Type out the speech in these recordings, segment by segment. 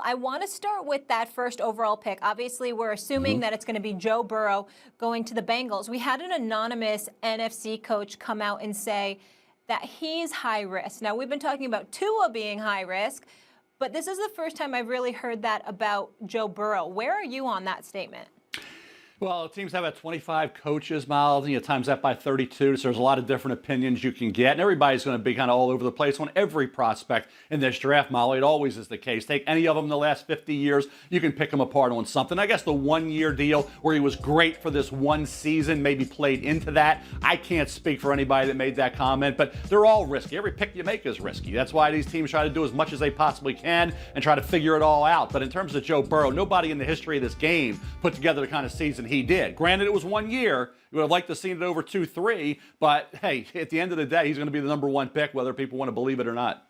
I want to start with that first overall pick. Obviously, we're assuming that it's going to be Joe Burrow going to the Bengals. We had an anonymous NFC coach come out and say that he's high risk. Now, we've been talking about Tua being high risk, but this is the first time I've really heard that about Joe Burrow. Where are you on that statement? Well, teams have about 25 coaches, Miles, times that by 32, so there's a lot of different opinions you can get, and everybody's going to be kind of all over the place on every prospect in this draft, Molly. It always is the case. Take any of them in the last 50 years, you can pick them apart on something. I guess the one-year deal where he was great for this one season maybe played into that. I can't speak for anybody that made that comment, but they're all risky. Every pick you make is risky. That's why these teams try to do as much as they possibly can and try to figure it all out. But in terms of Joe Burrow, nobody in the history of this game put together the kind of season he did. Granted, it was 1 year. You would have liked to have seen it over 2-3, but hey, at the end of the day, he's going to be the #1 pick, whether people want to believe it or not.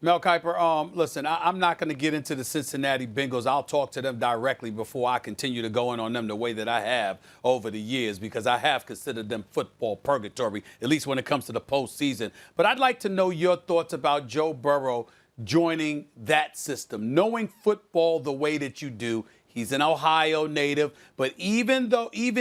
Mel Kiper, listen, I'm not going to get into the Cincinnati Bengals. I'll talk to them directly before I continue to go in on them the way that I have over the years, because I have considered them football purgatory, at least when it comes to the postseason. But I'd like to know your thoughts about Joe Burrow joining that system, knowing football the way that you do. He's an Ohio native, but even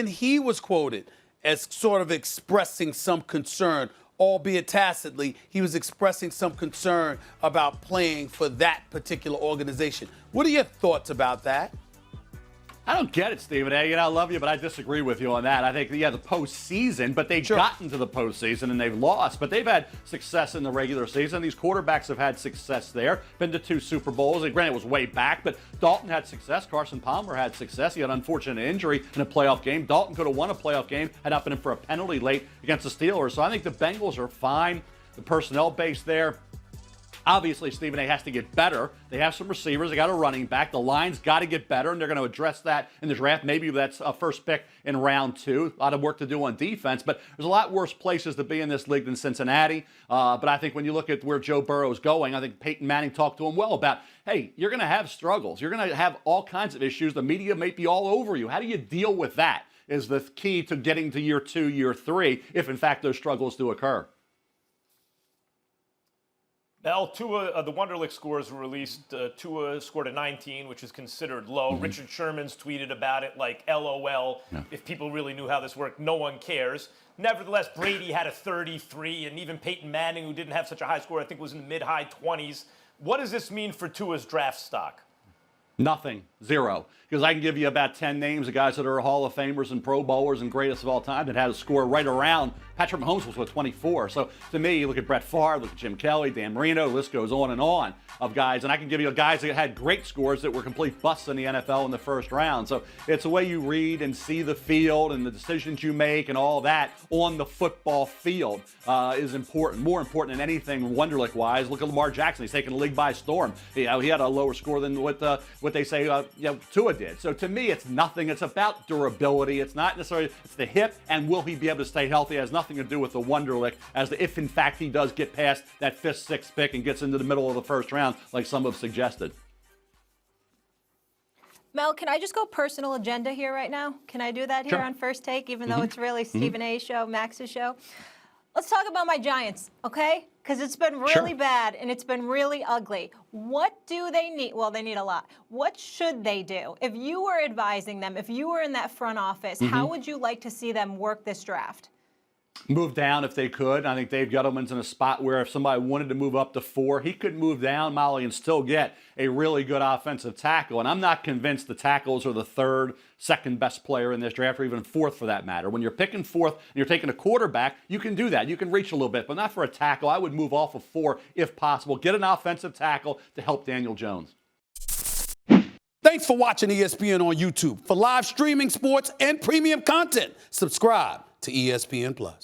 he was quoted as sort of expressing some concern, albeit tacitly, he was expressing some concern about playing for that particular organization. What are your thoughts about that? I don't get it, Stephen A. I love you, but I disagree with you on that. I think, the postseason, but they've gotten to the postseason and they've lost. But they've had success in the regular season. These quarterbacks have had success there. Been to 2 Super Bowls. And granted, it was way back, but Dalton had success. Carson Palmer had success. He had an unfortunate injury in a playoff game. Dalton could have won a playoff game had not been in for a penalty late against the Steelers. So I think the Bengals are fine. The personnel base there, obviously, Stephen A. has to get better. They have some receivers. They got a running back. The line's got to get better, and they're going to address that in the draft. Maybe that's a first pick in round 2. A lot of work to do on defense, but there's a lot worse places to be in this league than Cincinnati. But I think when you look at where Joe Burrow is going, I think Peyton Manning talked to him well about, hey, you're going to have struggles. You're going to have all kinds of issues. The media may be all over you. How do you deal with that is the key to getting to year 2, year 3, if, in fact, those struggles do occur. Mel, Tua, the Wonderlic scores were released. Tua scored a 19, which is considered low. Richard Sherman's tweeted about it like, LOL. Yeah. If people really knew how this worked, no one cares. Nevertheless, Brady had a 33, and even Peyton Manning, who didn't have such a high score, I think was in the mid-high 20s. What does this mean for Tua's draft stock? Nothing. 0. Because I can give you about 10 names of guys that are Hall of Famers and Pro Bowlers and greatest of all time that had a score right around. Patrick Mahomes was with 24. So to me, you look at Brett Favre, look at Jim Kelly, Dan Marino, the list goes on and on of guys. And I can give you guys that had great scores that were complete busts in the NFL in the first round. So it's the way you read and see the field and the decisions you make and all that on the football field is important, more important than anything Wonderlic-wise. Look at Lamar Jackson. He's taken the league by storm. He had a lower score than what they say Tua did. So to me, it's nothing. It's about durability. It's not necessarily, it's the hip, and will he be able to stay healthy? It has nothing to do with the Wonderlic, if in fact he does get past that 5th, 6th pick and gets into the middle of the first round, like some have suggested. Mel, can I just go personal agenda here right now? Can I do that here on First Take, even though it's really Stephen A's show, Max's show? Let's talk about my Giants, okay? Because it's been really bad and it's been really ugly. What do they need? Well, they need a lot. What should they do? If you were advising them, if you were in that front office, how would you like to see them work this draft? Move down if they could. I think Dave Gettleman's in a spot where if somebody wanted to move up to 4, he could move down, Molly, and still get a really good offensive tackle. And I'm not convinced the tackles are the 3rd, 2nd best player in this draft, or even 4th for that matter. When you're picking 4th and you're taking a quarterback, you can do that. You can reach a little bit, but not for a tackle. I would move off of 4 if possible. Get an offensive tackle to help Daniel Jones. Thanks for watching ESPN on YouTube. For live streaming, sports, and premium content, subscribe to ESPN+.